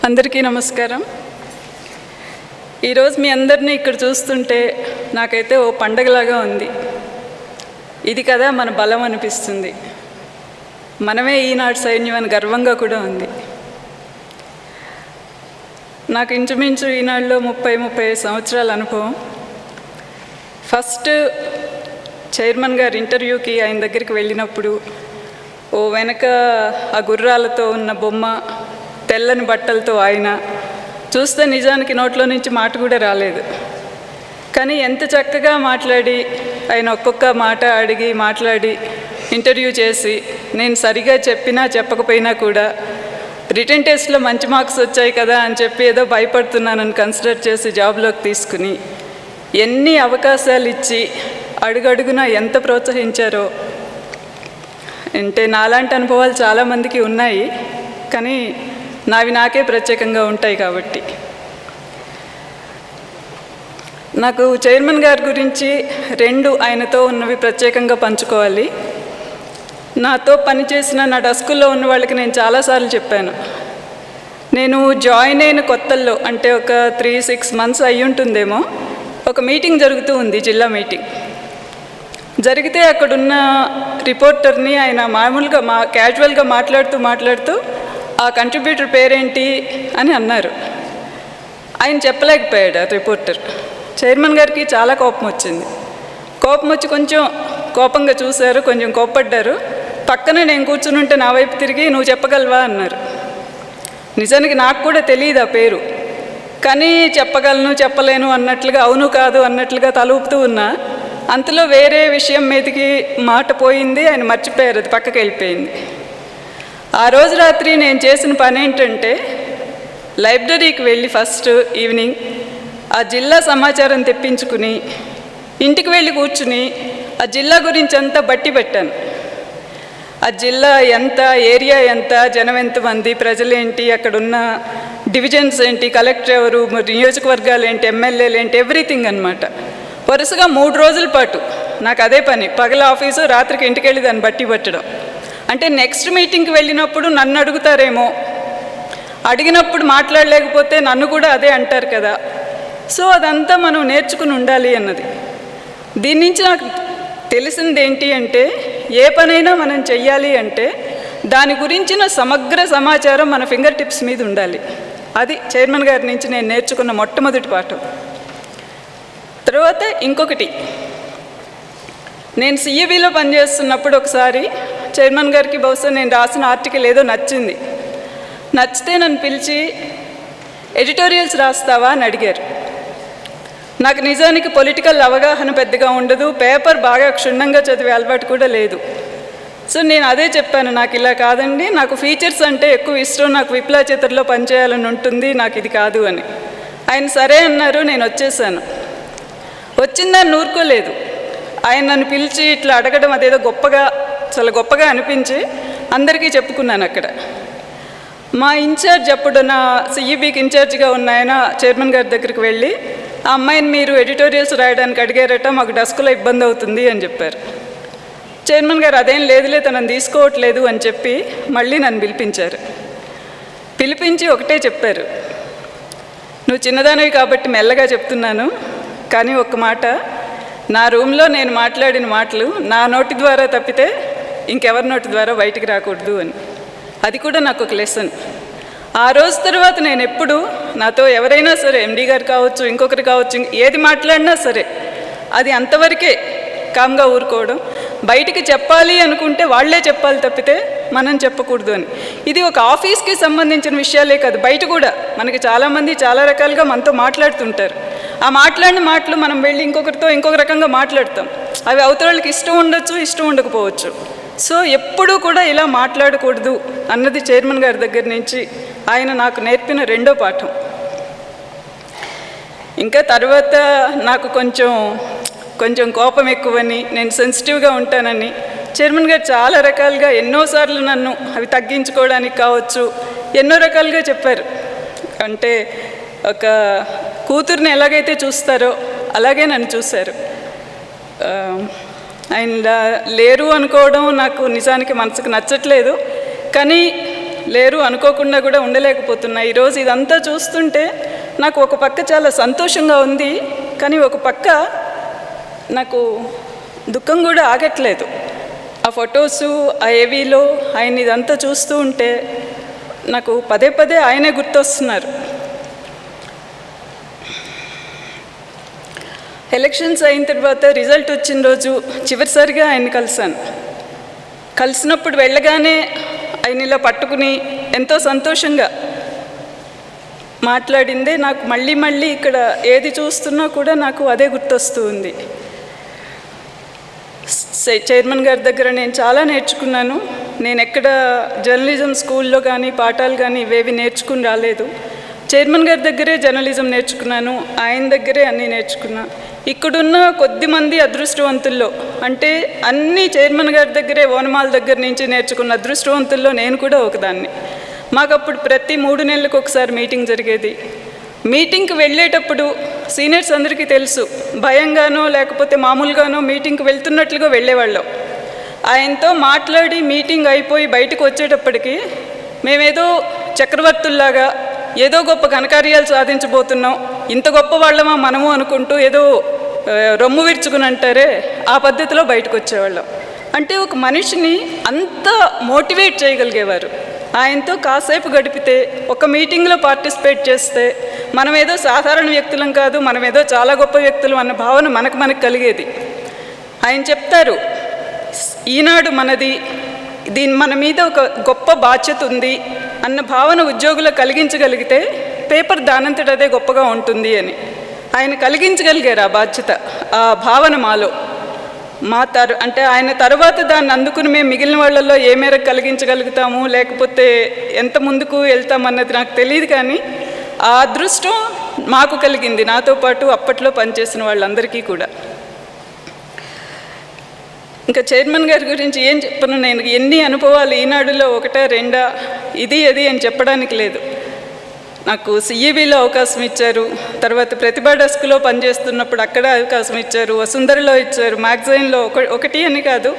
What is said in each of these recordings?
అందరికీ నమస్కారం. ఈరోజు మీ అందరినీ ఇక్కడ చూస్తుంటే నాకైతే ఓ పండగలాగా ఉంది. ఇది కదా మన బలం అనిపిస్తుంది. మనమే ఈనాడు సైన్యం అని గర్వంగా కూడా ఉంది. నాకు ఇంచుమించు ఈనాడులో 30 సంవత్సరాల అనుభవం. ఫస్ట్ చైర్మన్ గారి ఇంటర్వ్యూకి ఆయన దగ్గరికి వెళ్ళినప్పుడు ఓ వెనక ఆ గుర్రాలతో ఉన్న బొమ్మ, తెల్లని బట్టలతో ఆయన చూస్తే నిజానికి నోట్లో నుంచి మాట కూడా రాలేదు. కానీ ఎంత చక్కగా మాట్లాడి ఆయన ఒక్కొక్క మాట అడిగి మాట్లాడి ఇంటర్వ్యూ చేసి నేను సరిగా చెప్పినా చెప్పకపోయినా కూడా రిటన్ టెస్ట్లో మంచి మార్క్స్ వచ్చాయి కదా అని చెప్పి ఏదో భయపడుతున్నానని కన్సిడర్ చేసి జాబ్లోకి తీసుకుని ఎన్ని అవకాశాలు ఇచ్చి అడుగడుగునా ఎంత ప్రోత్సహించారో. అంటే నాలాంటి అనుభవాలు చాలామందికి ఉన్నాయి, కానీ నావి నాకే ప్రత్యేకంగా ఉంటాయి. కాబట్టి నాకు చైర్మన్ గారి గురించి ఆయనతో ఉన్నవి ప్రత్యేకంగా పంచుకోవాలి. నాతో పనిచేసిన నా డస్కుల్లో ఉన్న వాళ్ళకి నేను చాలాసార్లు చెప్పాను. నేను జాయిన్ అయిన కొత్తల్లో అంటే ఒక 3-6 months అయ్యి ఉంటుందేమో, ఒక మీటింగ్ జరుగుతూ ఉంది, జిల్లా మీటింగ్ జరిగితే అక్కడున్న రిపోర్టర్ని ఆయన మామూలుగా క్యాజువల్గా మాట్లాడుతూ ఆ కంట్రిబ్యూటర్ పేరేంటి అని అన్నారు. ఆయన చెప్పలేకపోయాడు ఆ రిపోర్టర్. చైర్మన్ గారికి చాలా కోపం వచ్చింది. కోపం వచ్చి కొంచెం కోపంగా చూశారు, కొంచెం కోప్పడ్డారు. పక్కనే నేను కూర్చుని ఉంటే నా వైపు తిరిగి నువ్వు చెప్పగలవా అన్నారు. నిజానికి నాకు కూడా తెలియదు ఆ పేరు, కానీ చెప్పగలను చెప్పలేను అన్నట్లుగా, అవును కాదు అన్నట్లుగా తల ఊపుతూ ఉన్నా. అంతలో వేరే విషయం మీదకి మాట పోయింది, ఆయన మర్చిపోయారు, అది పక్కకి వెళ్ళిపోయింది. ఆ రోజు రాత్రి నేను చేసిన పని ఏంటంటే లైబ్రరీకి వెళ్ళి ఫస్ట్ ఈవినింగ్ ఆ జిల్లా సమాచారం తెప్పించుకుని ఇంటికి వెళ్ళి కూర్చుని ఆ జిల్లా గురించి అంతా బట్టి పెట్టాను. ఆ జిల్లా ఎంత, ఏరియా ఎంత, జనం ఎంతమంది, ప్రజలేంటి, అక్కడున్న డివిజన్స్ ఏంటి, కలెక్టర్ ఎవరు, నియోజకవర్గాలు ఏంటి, ఎమ్మెల్యేలు ఏంటి, ఎవ్రీథింగ్ అనమాట. వరుసగా 3 రోజుల పాటు నాకు అదే పని. పగల ఆఫీసు, రాత్రికి ఇంటికి వెళ్ళి దాన్ని బట్టి పెట్టడం. అంటే నెక్స్ట్ మీటింగ్కి వెళ్ళినప్పుడు నన్ను అడుగుతారేమో, అడిగినప్పుడు మాట్లాడలేకపోతే నన్ను కూడా అదే అంటారు కదా. సో అదంతా మనం నేర్చుకుని ఉండాలి అన్నది. దీని నుంచి నాకు తెలిసింది ఏంటి అంటే, ఏ పనైనా మనం చెయ్యాలి అంటే దాని గురించిన సమగ్ర సమాచారం మన ఫింగర్ టిప్స్ మీద ఉండాలి. అది చైర్మన్ గారి నుంచి నేను నేర్చుకున్న మొట్టమొదటి పాఠం. తర్వాత ఇంకొకటి, నేను సిఈబిలో పనిచేస్తున్నప్పుడు ఒకసారి చైర్మన్ గారికి బహుశా నేను రాసిన ఆర్టికల్ ఏదో నచ్చితే నన్ను పిలిచి ఎడిటోరియల్స్ రాస్తావా అని అడిగారు. నాకు నిజానికి పొలిటికల్ అవగాహన పెద్దగా ఉండదు, పేపర్ బాగా క్షుణ్ణంగా చదివే అలవాటు కూడా లేదు. సో నేను అదే చెప్పాను, నాకు ఇలా కాదండి, నాకు ఫీచర్స్ అంటే ఎక్కువ ఇష్టం, నాకు విప్లవచేతల్లో పనిచేయాలని ఉంటుంది, నాకు ఇది కాదు అని. ఆయన సరే అన్నారు. నేను వచ్చేసాను. వచ్చిందని ఊరుకోలేదు. ఆయన నన్ను పిలిచి ఇట్లా అడగడం అదేదో చాలా గొప్పగా అనిపించి అందరికీ చెప్పుకున్నాను అక్కడ. మా ఇన్ఛార్జ్, అప్పుడు నా సిఈబికి ఇన్ఛార్జిగా ఉన్న ఆయన చైర్మన్ గారి దగ్గరికి వెళ్ళి, ఆ అమ్మాయిని మీరు ఎడిటోరియల్స్ రాయడానికి అడిగారట, మాకు డస్కులో ఇబ్బంది అవుతుంది అని చెప్పారు. చైర్మన్ గారు అదేం లేదులే, తనని తీసుకోవట్లేదు అని చెప్పి మళ్ళీ నన్ను పిలిపించి ఒకటే చెప్పారు, నువ్వు చిన్నదానివి కాబట్టి మెల్లగా చెప్తున్నాను, కానీ ఒక్క మాట, నా రూమ్లో నేను మాట్లాడిన మాటలు నా నోటి ద్వారా తప్పితే ఇంకెవరి నోటి ద్వారా బయటికి రాకూడదు అని. అది కూడా నాకు ఒక లెసన్. ఆ రోజు తర్వాత నేను ఎప్పుడు నాతో ఎవరైనా సరే, ఎండీ గారు కావచ్చు, ఇంకొకరు కావచ్చు, ఏది మాట్లాడినా సరే అది అంతవరకే కామ్గా ఊరుకోవడం. బయటికి చెప్పాలి అనుకుంటే వాళ్ళే చెప్పాలి తప్పితే మనం చెప్పకూడదు అని. ఇది ఒక ఆఫీస్కి సంబంధించిన విషయాలే కాదు, బయట కూడా మనకి చాలామంది చాలా రకాలుగా మనతో మాట్లాడుతుంటారు. ఆ మాట్లాడిన మాటలు మనం వెళ్ళి ఇంకొకరితో ఇంకొక రకంగా మాట్లాడతాం. అవి అవతల వాళ్ళకి ఇష్టం ఉండొచ్చు, ఇష్టం ఉండకపోవచ్చు. సో ఎప్పుడూ కూడా ఇలా మాట్లాడకూడదు అన్నది చైర్మన్ గారి దగ్గర నుంచి ఆయన నాకు నేర్పిన రెండో పాఠం. ఇంకా తర్వాత నాకు కొంచెం కోపం ఎక్కువని, నేను సెన్సిటివ్గా ఉంటానని చైర్మన్ గారు చాలా రకాలుగా ఎన్నోసార్లు నన్ను అవి తగ్గించుకోవడానికి కావచ్చు ఎన్నో రకాలుగా చెప్పారు. అంటే ఒక కూతుర్ని ఎలాగైతే చూస్తారో అలాగే నన్ను చూశారు. ఆయన లేరు అనుకోవడం నాకు నిజానికి మనసుకు నచ్చట్లేదు, కానీ లేరు, అనుకోకుండా కూడా ఉండలేకపోతున్నా. ఈరోజు ఇదంతా చూస్తుంటే నాకు ఒక పక్క చాలా సంతోషంగా ఉంది, కానీ ఒక పక్క నాకు దుఃఖం కూడా ఆగట్లేదు. ఆ ఫొటోసు, ఆ ఏవీలో ఆయన ఇదంతా చూస్తూ ఉంటే నాకు పదే పదే ఆయనే గుర్తొస్తున్నారు. ఎలక్షన్స్ అయిన తర్వాత రిజల్ట్ వచ్చిన రోజు చివరిసారిగా ఆయన్ని కలిసినప్పుడు వెళ్ళగానే ఆయన ఇలా పట్టుకుని ఎంతో సంతోషంగా మాట్లాడిందే నాకు మళ్ళీ మళ్ళీ ఇక్కడ ఏది చూస్తున్నా కూడా నాకు అదే గుర్తొస్తూ ఉంది. చైర్మన్ గారి దగ్గర నేను చాలా నేర్చుకున్నాను. నేను ఎక్కడ జర్నలిజం స్కూల్లో కానీ పాఠాలు కానీ ఇవేవి నేర్చుకుని రాలేదు. చైర్మన్ గారి దగ్గరే జర్నలిజం నేర్చుకున్నాను, ఆయన దగ్గరే అన్నీ నేర్చుకున్నా. ఇక్కడున్న కొద్దిమంది అదృష్టవంతుల్లో, అంటే అన్నీ చైర్మన్ గారి దగ్గరే ఓనమాల దగ్గర నుంచి నేర్చుకున్న అదృష్టవంతుల్లో నేను కూడా ఒకదాన్ని. మాకు అప్పుడు ప్రతి 3 నెలలకు ఒకసారి మీటింగ్ జరిగేది. మీటింగ్కి వెళ్ళేటప్పుడు సీనియర్స్ అందరికీ తెలుసు, భయంగానో లేకపోతే మామూలుగానో మీటింగ్కి వెళ్తున్నట్లుగా వెళ్ళేవాళ్ళం. ఆయనతో మాట్లాడి మీటింగ్ అయిపోయి బయటకు వచ్చేటప్పటికి మేమేదో చక్రవర్తుల్లాగా ఏదో గొప్ప ఘనకార్యాలు సాధించబోతున్నాం, ఇంత గొప్ప వాళ్ళమా మనము అనుకుంటూ ఏదో రొమ్ము విరుచుకుని అంటారే ఆ పద్ధతిలో బయటకు వచ్చేవాళ్ళం. అంటే ఒక మనిషిని అంత మోటివేట్ చేయగలిగేవారు. ఆయనతో కాసేపు గడిపితే, ఒక మీటింగ్లో పార్టిసిపేట్ చేస్తే మనం ఏదో సాధారణ వ్యక్తులం కాదు, మనం ఏదో చాలా గొప్ప వ్యక్తులు అన్న భావన మనకు కలిగేది. ఆయన చెప్తారు, ఈనాడు మనది, మన మీద ఒక గొప్ప బాధ్యత ఉంది అన్న భావన ఉద్యోగులకు కలిగించగలిగితే పేపర్ దానంతట అదే గొప్పగా ఉంటుంది అని ఆయన కలిగించగలిగారు. ఆ బాధ్యత, ఆ భావన మాలో. అంటే ఆయన తర్వాత దాన్ని అందుకుని మేము మిగిలిన వాళ్ళల్లో ఏ మేరకు కలిగించగలుగుతాము, లేకపోతే ఎంత ముందుకు వెళ్తామన్నది నాకు తెలియదు, కానీ ఆ అదృష్టం మాకు కలిగింది, నాతో పాటు అప్పట్లో పనిచేసిన వాళ్ళందరికీ కూడా. ఇంకా చైర్మన్ గారి గురించి ఏం చెప్పను, నేను ఎన్ని అనుభవాలు ఈనాడులో 1, 2 ఇది అని చెప్పడానికి లేదు. నాకు సిఈబిలో అవకాశం ఇచ్చారు, తర్వాత ప్రతిభా డెస్క్లో పనిచేస్తున్నప్పుడు అక్కడ అవకాశం ఇచ్చారు, వసుంధరలో ఇచ్చారు, మ్యాగజైన్లో ఒకటి అని కాదు.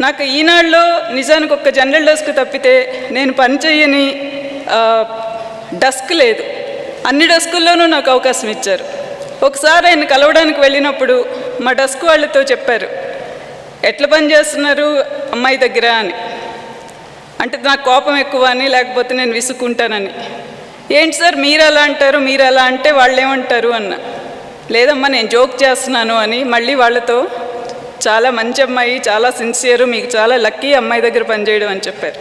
నాకు ఈనాడులో నిజానికి ఒక జనరల్ డెస్క్ తప్పితే నేను పనిచేయని డెస్క్ లేదు. అన్ని డెస్కుల్లోనూ నాకు అవకాశం ఇచ్చారు. ఒకసారి ఆయన కలవడానికి వెళ్ళినప్పుడు మా డెస్క్ వాళ్ళతో చెప్పారు, ఎట్లా పని చేస్తున్నారు అమ్మాయి దగ్గర అని. అంటే నాకు కోపం ఎక్కువ అని, లేకపోతే నేను విసుక్కుంటానని. ఏంటి సార్ మీరు అలా అంటారు, మీరు అలా అంటే వాళ్ళు ఏమంటారు అన్న. లేదమ్మా నేను జోక్ చేస్తున్నాను అని మళ్ళీ వాళ్ళతో, చాలా మంచి అమ్మాయి, చాలా సిన్సియరు, మీకు చాలా లక్కీ అమ్మాయి దగ్గర పనిచేయడం అని చెప్పారు.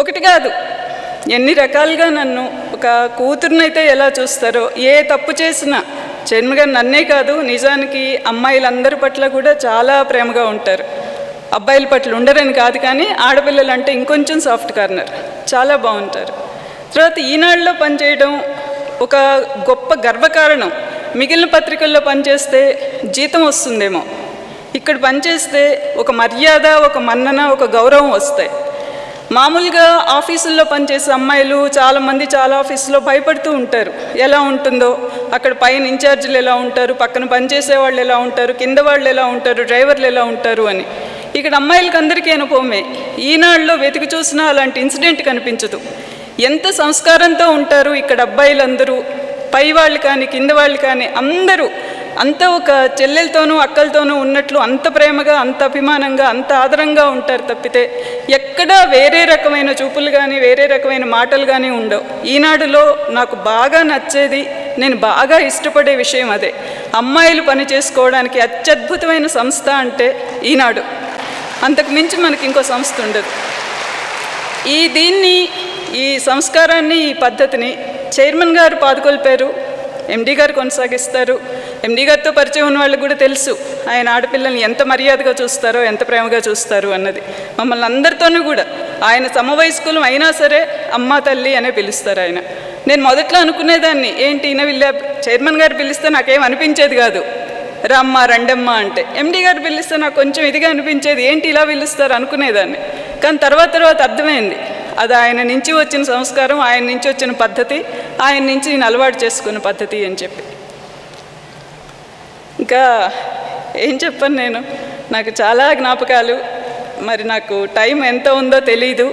ఒకటి కాదు, ఎన్ని రకాలుగా నన్ను ఒక కూతురునైతే ఎలా చూస్తారో, ఏ తప్పు చేసినా చైర్మన్ గారు నన్నే కాదు, నిజానికి అమ్మాయిలందరి పట్ల కూడా చాలా ప్రేమగా ఉంటారు. అబ్బాయిల పట్ల ఉండరని కాదు, కానీ ఆడపిల్లలు అంటే ఇంకొంచెం సాఫ్ట్ కార్నర్, చాలా బాగుంటారు. తర్వాత ఈనాడులో పనిచేయడం ఒక గొప్ప గర్వకారణం. మిగిలిన పత్రికల్లో పనిచేస్తే జీతం వస్తుందేమో, ఇక్కడ పనిచేస్తే ఒక మర్యాద, ఒక మన్నన, ఒక గౌరవం వస్తాయి. మామూలుగా ఆఫీసుల్లో పనిచేసే అమ్మాయిలు చాలామంది చాలా ఆఫీసులో భయపడుతూ ఉంటారు, ఎలా ఉంటుందో అక్కడ పైన ఇన్ఛార్జీలు ఎలా ఉంటారు, పక్కన పనిచేసే వాళ్ళు ఎలా ఉంటారు, కింద వాళ్ళు ఎలా ఉంటారు, డ్రైవర్లు ఎలా ఉంటారు అని. ఇక్కడ అమ్మాయిలకి అందరికీ అనుభవమే. ఈనాడులో వెతికి చూసినా అలాంటి ఇన్సిడెంట్ కనిపించదు. ఎంత సంస్కారంతో ఉంటారు ఇక్కడ అబ్బాయిలందరూ, పై వాళ్ళు కానీ కింద వాళ్ళు కానీ అందరూ అంత ఒక చెల్లెలతోనూ అక్కలతోనూ ఉన్నట్లు అంత ప్రేమగా, అంత అభిమానంగా, అంత ఆదరంగా ఉంటారు తప్పితే ఎక్కడా వేరే రకమైన చూపులు కానీ వేరే రకమైన మాటలు కానీ ఉండవు. ఈనాడులో నాకు బాగా నచ్చేది, నేను బాగా ఇష్టపడే విషయం అదే. అమ్మాయిలు పని చేసుకోవడానికి అత్యద్భుతమైన సంస్థ అంటే ఈనాడు. అంతకు మించి మనకి ఇంకో సంస్థ ఉండదు. ఈ సంస్కారాన్ని, ఈ పద్ధతిని చైర్మన్ గారు పాదుకొల్పారు, ఎండీ గారు కొనసాగిస్తారు. ఎండీ గారితో పరిచయం ఉన్న వాళ్ళకి కూడా తెలుసు ఆయన ఆడపిల్లల్ని ఎంత మర్యాదగా చూస్తారో, ఎంత ప్రేమగా చూస్తారు అన్నది. మమ్మల్ని అందరితోనూ కూడా ఆయన సమవయస్కులం అయినా సరే అమ్మ తల్లి అనే పిలుస్తారు ఆయన. నేను మొదట్లో అనుకునేదాన్ని, ఏంటి ఈయన చైర్మన్ గారు పిలిస్తే నాకేం అనిపించేది కాదు, రామ్మ రండమ్మ అంటే. ఎండీ గారు పిలిస్తే నాకు కొంచెం ఇదిగా అనిపించేది, ఏంటి ఇలా పిలుస్తారు అనుకునేదాన్ని. కానీ తర్వాత అర్థమైంది, అది ఆయన నుంచి వచ్చిన సంస్కారం, ఆయన నుంచి వచ్చిన పద్ధతి, ఆయన నుంచి నేను అలవాటు చేసుకున్న పద్ధతి అని చెప్పి. ఇంకా ఏం చెప్పను నేను, నాకు చాలా జ్ఞాపకాలు. మరి నాకు టైం ఎంత ఉందో తెలీదు.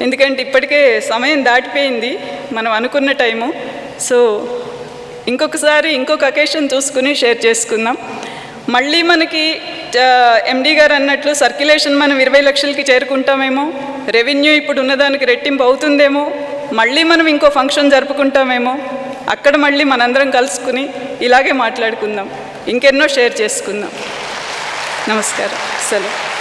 ఎందుకంటే ఇప్పటికే సమయం దాటిపోయింది మనం అనుకున్న టైము. సో ఇంకొకసారి ఇంకొక అకేషన్ చూసుకుని షేర్ చేసుకుందాం. మళ్ళీ మనకి ఎండి గారు అన్నట్లు సర్క్యులేషన్ మనం 20 లక్షలకి చేరుకుంటామేమో, రెవెన్యూ ఇప్పుడు ఉన్నదానికి రెట్టింపు అవుతుందేమో, మళ్ళీ మనం ఇంకో ఫంక్షన్ జరుపుకుంటామేమో, అక్కడ మళ్ళీ మనందరం కలుసుకుని ఇలాగే మాట్లాడుకుందాం, ఇంకెన్నో షేర్ చేసుకుందాం. నమస్కారం. సెలవు.